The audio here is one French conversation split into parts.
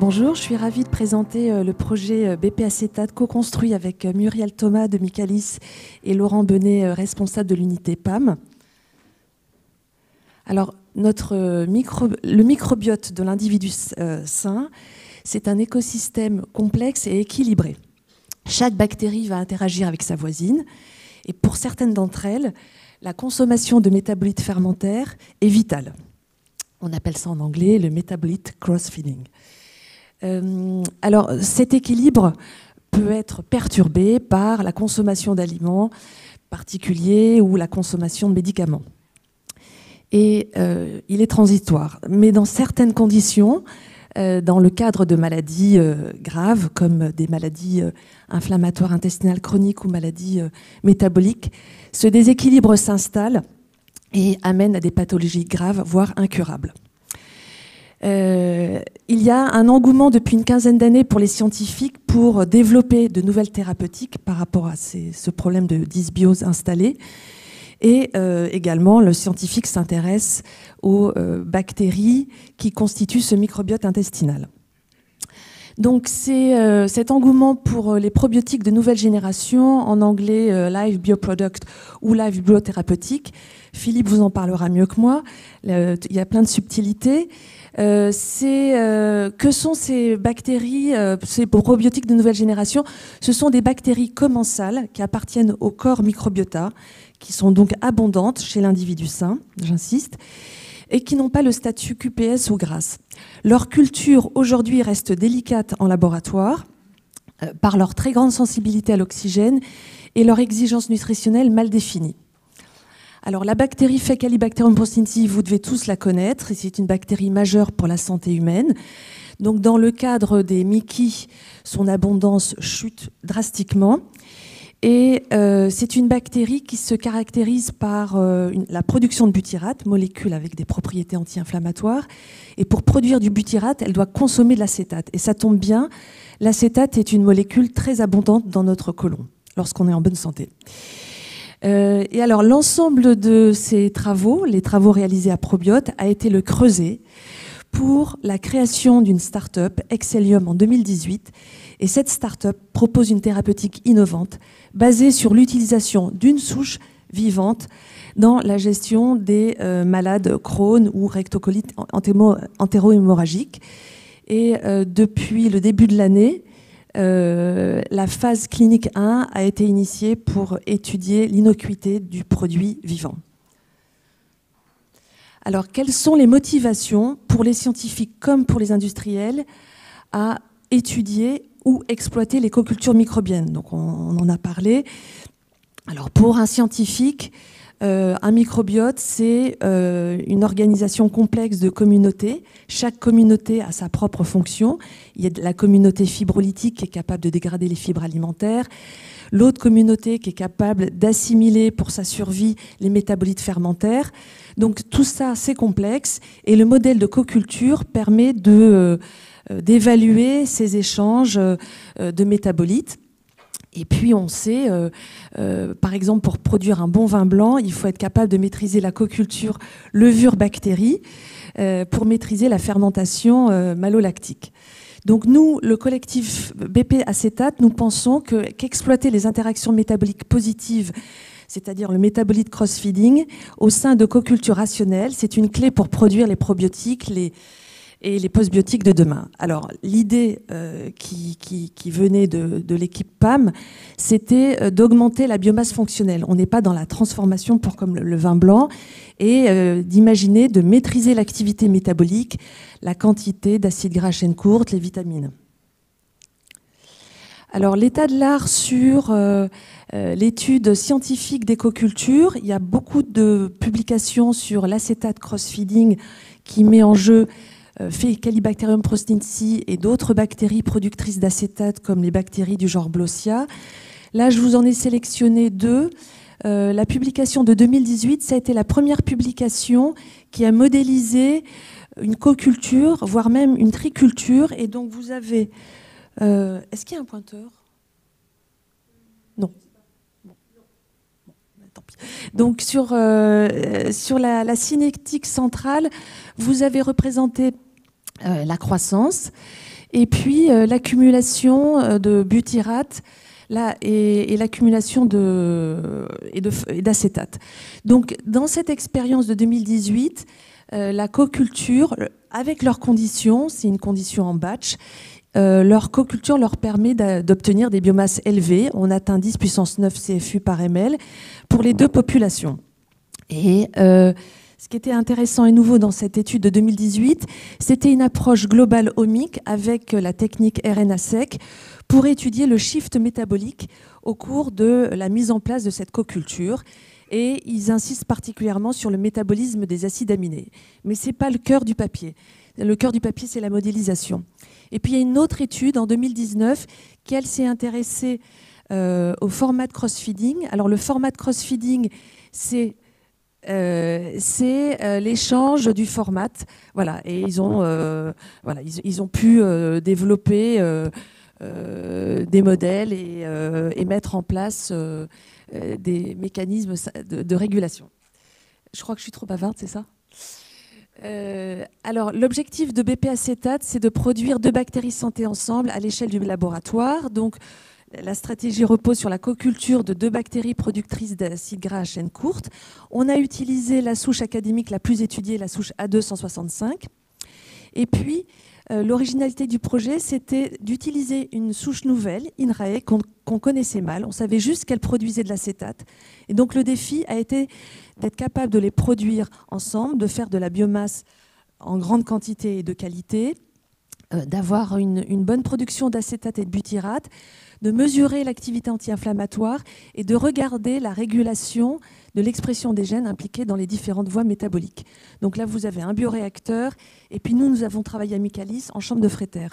Bonjour, je suis ravie de présenter le projet BP Acétate co-construit avec Muriel Thomas de Micalis et Laurent Benet, responsable de l'unité PAM. Alors, le microbiote de l'individu sain, c'est un écosystème complexe et équilibré. Chaque bactérie va interagir avec sa voisine et pour certaines d'entre elles, la consommation de métabolites fermentaires est vitale. On appelle ça en anglais le metabolite cross-feeding. Alors, cet équilibre peut être perturbé par la consommation d'aliments particuliers ou la consommation de médicaments. Et il est transitoire. Mais dans certaines conditions, dans le cadre de maladies graves, comme des maladies inflammatoires intestinales chroniques ou maladies métaboliques, ce déséquilibre s'installe et amène à des pathologies graves, voire incurables. Il y a un engouement depuis une quinzaine d'années pour les scientifiques pour développer de nouvelles thérapeutiques par rapport à ce problème de dysbiose installé. Et également, le scientifique s'intéresse aux bactéries qui constituent ce microbiote intestinal. Donc c'est cet engouement pour les probiotiques de nouvelle génération, en anglais Live Bioproduct ou Live Biothérapeutique. Philippe vous en parlera mieux que moi. Il y a plein de subtilités. Que sont ces bactéries, ces probiotiques de nouvelle génération? Ce sont des bactéries commensales qui appartiennent au corps microbiota, qui sont donc abondantes chez l'individu sain, j'insiste, et qui n'ont pas le statut QPS ou GRAS. Leur culture aujourd'hui reste délicate en laboratoire par leur très grande sensibilité à l'oxygène et leur exigence nutritionnelle mal définie. Alors la bactérie Faecalibacterium prusnitzii, vous devez tous la connaître, c'est une bactérie majeure pour la santé humaine. Donc dans le cadre des MICI, son abondance chute drastiquement. Et c'est une bactérie qui se caractérise par la production de butyrate, molécule avec des propriétés anti-inflammatoires. Et pour produire du butyrate, elle doit consommer de l'acétate. Et ça tombe bien, l'acétate est une molécule très abondante dans notre côlon, lorsqu'on est en bonne santé. Et alors, l'ensemble de ces travaux, les travaux réalisés à Probiote, a été le creuset pour la création d'une start-up, Excellium, en 2018. Et cette start-up propose une thérapeutique innovante basée sur l'utilisation d'une souche vivante dans la gestion des malades Crohn ou rectocolite entéro-hémorragique. Et depuis le début de l'année, la phase clinique 1 a été initiée pour étudier l'innocuité du produit vivant. Alors, quelles sont les motivations pour les scientifiques comme pour les industriels à étudier ou exploiter les cocultures microbiennes? Donc, on en a parlé. Alors, pour un scientifique, un microbiote, c'est une organisation complexe de communautés. Chaque communauté a sa propre fonction. Il y a la communauté fibrolytique qui est capable de dégrader les fibres alimentaires. L'autre communauté qui est capable d'assimiler pour sa survie les métabolites fermentaires. Donc tout ça, c'est complexe. Et le modèle de coculture permet d'évaluer ces échanges de métabolites. Et puis on sait, par exemple, pour produire un bon vin blanc, il faut être capable de maîtriser la coculture levure-bactérie pour maîtriser la fermentation malolactique. Donc nous, le collectif BP Acétate, nous pensons qu'exploiter les interactions métaboliques positives, c'est-à-dire le métabolite cross-feeding, au sein de cocultures rationnelles, c'est une clé pour produire les probiotiques et les postbiotiques de demain. Alors, l'idée qui venait de l'équipe PAM, c'était d'augmenter la biomasse fonctionnelle. On n'est pas dans la transformation pour comme le vin blanc, et d'imaginer de maîtriser l'activité métabolique, la quantité d'acides gras à chaîne courte, les vitamines. Alors, l'état de l'art sur l'étude scientifique des cocultures, il y a beaucoup de publications sur l'acétate cross-feeding qui met en jeu Faecalibacterium prusnitzii et d'autres bactéries productrices d'acétate comme les bactéries du genre Blossia. Là, je vous en ai sélectionné deux. La publication de 2018, ça a été la première publication qui a modélisé une coculture, voire même une triculture. Et donc, vous avez... Est-ce qu'il y a un pointeur? Non. Bon, tant pis. Donc, sur la cinétique centrale, vous avez représenté la croissance. et puis l'accumulation de butyrate et l'accumulation d'acétate. Donc, dans cette expérience de 2018, la coculture, avec leurs conditions, c'est une condition en batch, leur coculture leur permet d'obtenir des biomasses élevées. On atteint 10 puissance 9 CFU par ml pour les deux populations. Et ce qui était intéressant et nouveau dans cette étude de 2018, c'était une approche globale omique avec la technique RNA-seq pour étudier le shift métabolique au cours de la mise en place de cette coculture. Et ils insistent particulièrement sur le métabolisme des acides aminés. Mais ce n'est pas le cœur du papier. Le cœur du papier, c'est la modélisation. Et puis il y a une autre étude en 2019 qui, elle, s'est intéressée au format de cross-feeding. Alors le format de cross-feeding, c'est l'échange du format. Voilà. Et ils ont pu développer des modèles et mettre en place des mécanismes de régulation. Je crois que je suis trop bavarde, c'est ça ? Alors, l'objectif de BP acétate, c'est de produire 2 bactéries santé ensemble à l'échelle du laboratoire. Donc, la stratégie repose sur la coculture de 2 bactéries productrices d'acides gras à chaîne courte. On a utilisé la souche académique la plus étudiée, la souche A265. Et puis, l'originalité du projet, c'était d'utiliser une souche nouvelle, INRAE, qu'on connaissait mal. On savait juste qu'elle produisait de l'acétate. Et donc, le défi a été d'être capable de les produire ensemble, de faire de la biomasse en grande quantité et de qualité, d'avoir une bonne production d'acétate et de butyrate, de mesurer l'activité anti-inflammatoire et de regarder la régulation de l'expression des gènes impliqués dans les différentes voies métaboliques. Donc là, vous avez un bioréacteur, et puis nous avons travaillé à Michaelis en chambre de Fretter.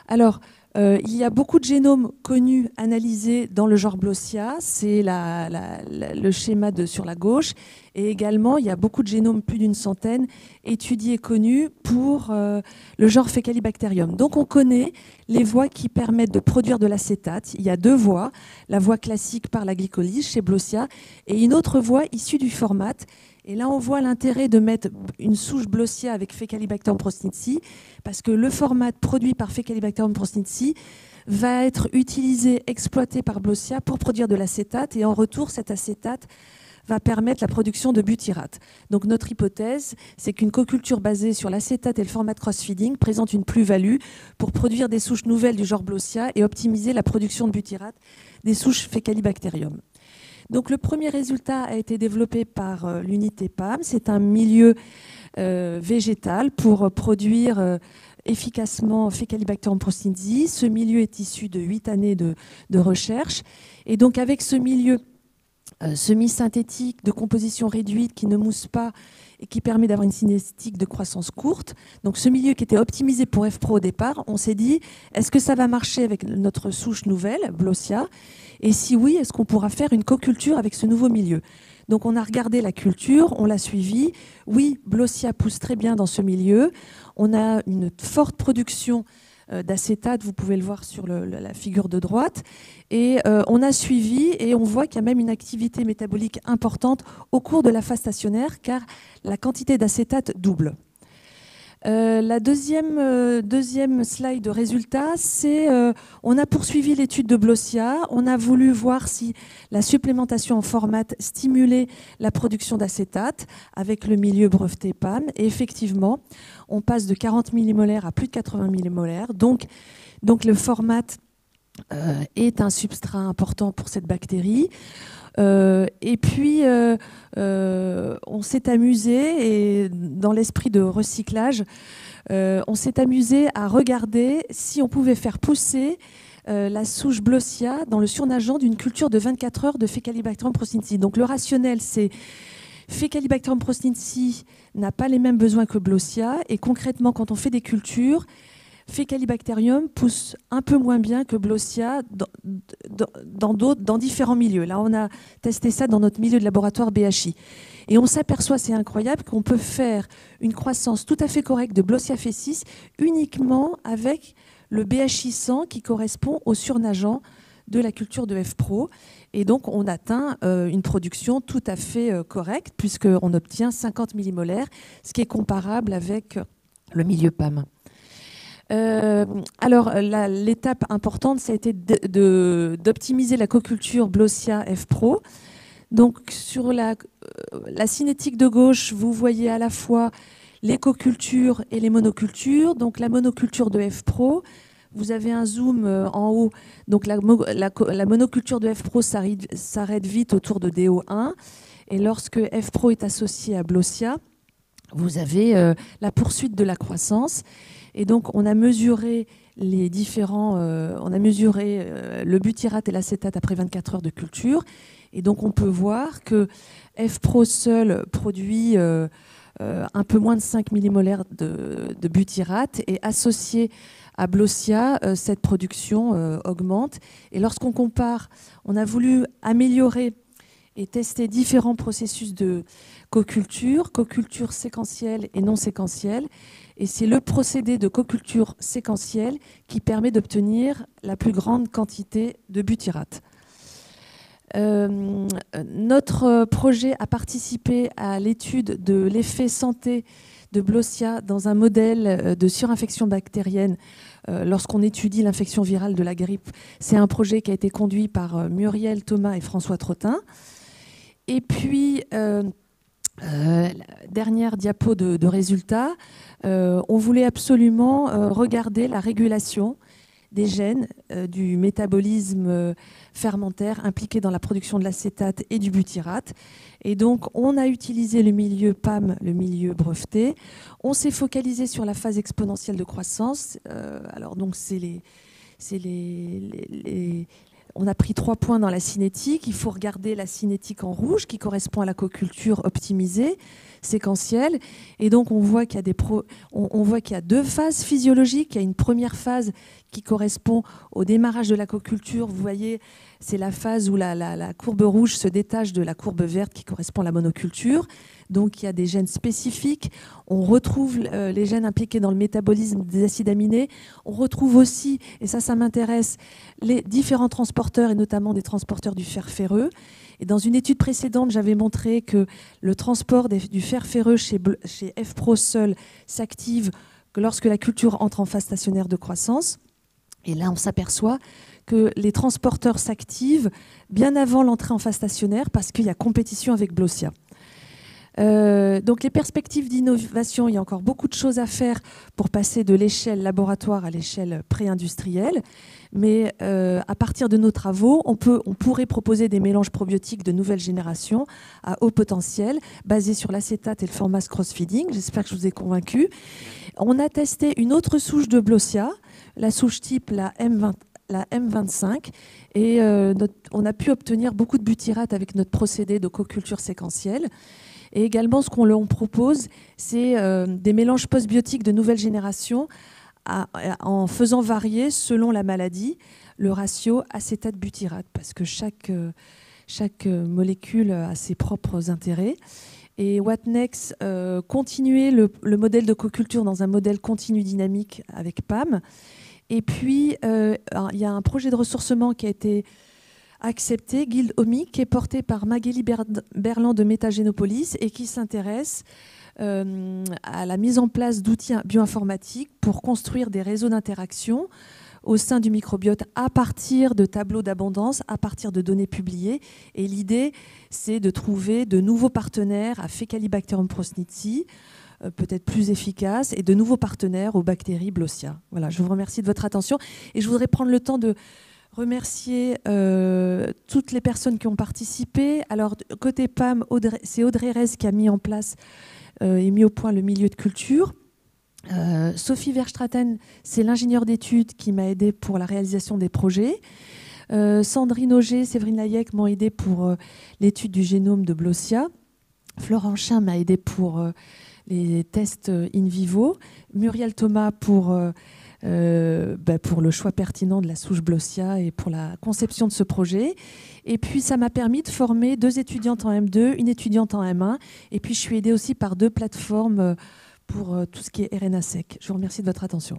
Alors, il y a beaucoup de génomes connus analysés dans le genre Blossia, c'est le schéma sur la gauche, et également il y a beaucoup de génomes, plus d'une centaine, étudiés, connus pour le genre Faecalibacterium. Donc on connaît les voies qui permettent de produire de l'acétate. Il y a 2 voies, la voie classique par la glycolyse chez Blossia et une autre voie issue du format. Et là, on voit l'intérêt de mettre une souche Blossia avec Faecalibacterium prosnitzi, parce que le format produit par Faecalibacterium prosnitzi va être utilisé, exploité par Blossia pour produire de l'acétate, et en retour, cet acétate va permettre la production de butyrate. Donc notre hypothèse, c'est qu'une coculture basée sur l'acétate et le format cross-feeding présente une plus-value pour produire des souches nouvelles du genre Blossia et optimiser la production de butyrate des souches Faecalibacterium. Donc le premier résultat a été développé par l'unité PAM. C'est un milieu végétal pour produire efficacement Faecalibacterium prosnitzi. Ce milieu est issu de 8 années de recherche. Et donc avec ce milieu semi-synthétique de composition réduite qui ne mousse pas et qui permet d'avoir une cinétique de croissance courte. Donc ce milieu qui était optimisé pour FPRO au départ, on s'est dit, est-ce que ça va marcher avec notre souche nouvelle, Blossia ? Et si oui, est-ce qu'on pourra faire une coculture avec ce nouveau milieu ? Donc on a regardé la culture, on l'a suivi. Oui, Blossia pousse très bien dans ce milieu. On a une forte production d'acétate, vous pouvez le voir sur la figure de droite. Et on a suivi et on voit qu'il y a même une activité métabolique importante au cours de la phase stationnaire, car la quantité d'acétate double. La deuxième slide de résultat, c'est on a poursuivi l'étude de Blossia. On a voulu voir si la supplémentation en format stimulait la production d'acétate avec le milieu breveté PAM. Et effectivement, on passe de 40 millimolaires à plus de 80 millimolaires. Donc le format est un substrat important pour cette bactérie. Et puis, on s'est amusé, et dans l'esprit de recyclage, on s'est amusé à regarder si on pouvait faire pousser la souche Blossia dans le surnageant d'une culture de 24 heures de Faecalibacterium prosnitzi. Donc le rationnel, c'est Faecalibacterium prosnitzi n'a pas les mêmes besoins que Blossia, et concrètement, quand on fait des cultures, Faecalibacterium pousse un peu moins bien que Blossia dans différents milieux. Là, on a testé ça dans notre milieu de laboratoire BHI. Et on s'aperçoit, c'est incroyable, qu'on peut faire une croissance tout à fait correcte de Blossia fessis uniquement avec le BHI 100 qui correspond au surnageant de la culture de FPRO. Et donc, on atteint une production tout à fait correcte, puisqu'on obtient 50 millimolaires, ce qui est comparable avec le milieu PAM. Alors, l'étape importante, ça a été d'optimiser la coculture Blossia F Pro. Donc, sur la cinétique de gauche, vous voyez à la fois les cocultures et les monocultures. Donc, la monoculture de F Pro, vous avez un zoom en haut. Donc, la monoculture de F Pro s'arrête vite autour de DO1. Et lorsque F Pro est associé à Blossia, vous avez la poursuite de la croissance. Et donc, on a mesuré les différents, le butyrate et l'acétate après 24 heures de culture. Et donc, on peut voir que F Pro seul produit un peu moins de 5 millimolaires de butyrate, et associé à Blossia, cette production augmente. Et lorsqu'on compare, on a voulu améliorer et tester différents processus de coculture séquentielle et non séquentielle. Et c'est le procédé de coculture séquentielle qui permet d'obtenir la plus grande quantité de butyrate. Notre projet a participé à l'étude de l'effet santé de Blossia dans un modèle de surinfection bactérienne lorsqu'on étudie l'infection virale de la grippe. C'est un projet qui a été conduit par Muriel Thomas et François Trottin. Et puis, dernière diapo de résultats, on voulait absolument regarder la régulation des gènes du métabolisme fermentaire impliqué dans la production de l'acétate et du butyrate. Et donc, on a utilisé le milieu PAM, le milieu breveté. On s'est focalisé sur la phase exponentielle de croissance. Alors, donc, on a pris 3 points dans la cinétique. Il faut regarder la cinétique en rouge qui correspond à la coculture optimisée, séquentielle. Et donc, on voit qu'il y a 2 phases physiologiques. Il y a une première phase qui correspond au démarrage de la coculture. Vous voyez, c'est la phase où la courbe rouge se détache de la courbe verte qui correspond à la monoculture. Donc, il y a des gènes spécifiques. On retrouve les gènes impliqués dans le métabolisme des acides aminés. On retrouve aussi, et ça m'intéresse, les différents transporteurs, et notamment des transporteurs du fer ferreux. Et dans une étude précédente, j'avais montré que le transport du fer ferreux chez F Pro seul s'active que lorsque la culture entre en phase stationnaire de croissance. Et là, on s'aperçoit que les transporteurs s'activent bien avant l'entrée en phase stationnaire parce qu'il y a compétition avec Blossia. Donc les perspectives d'innovation, il y a encore beaucoup de choses à faire pour passer de l'échelle laboratoire à l'échelle pré-industrielle. Mais à partir de nos travaux, on pourrait proposer des mélanges probiotiques de nouvelle génération à haut potentiel, basés sur l'acétate et le format cross-feeding. J'espère que je vous ai convaincu. On a testé une autre souche de Blossia, la souche type, la M25, et on a pu obtenir beaucoup de butyrate avec notre procédé de coculture séquentielle. Et également, ce qu'on propose, c'est des mélanges postbiotiques de nouvelle génération en faisant varier, selon la maladie, le ratio acétate-butyrate, parce que chaque molécule a ses propres intérêts. Et Watnex continuer le modèle de coculture dans un modèle continu dynamique avec PAM. Et puis, il y a un projet de ressourcement qui a été accepté, Guild Omic, qui est porté par Magali Berland de Métagénopolis et qui s'intéresse à la mise en place d'outils bioinformatiques pour construire des réseaux d'interaction au sein du microbiote à partir de tableaux d'abondance, à partir de données publiées. Et l'idée, c'est de trouver de nouveaux partenaires à Faecalibacterium prosnitzi, peut-être plus efficaces, et de nouveaux partenaires aux bactéries Blossia. Voilà, je vous remercie de votre attention et je voudrais prendre le temps de remercier toutes les personnes qui ont participé. Alors, côté PAM, c'est Audrey Rez qui a mis en place et mis au point le milieu de culture. Sophie Verstraeten, c'est l'ingénieure d'études qui m'a aidée pour la réalisation des projets. Sandrine Auger, Séverine Layec m'ont aidé pour l'étude du génome de Blossia. Florent Chin m'a aidé pour les tests in vivo. Muriel Thomas pour le choix pertinent de la souche Blossia et pour la conception de ce projet. Et puis, ça m'a permis de former 2 étudiantes en M2, une étudiante en M1. Et puis, je suis aidée aussi par 2 plateformes pour tout ce qui est RNA-seq. Je vous remercie de votre attention.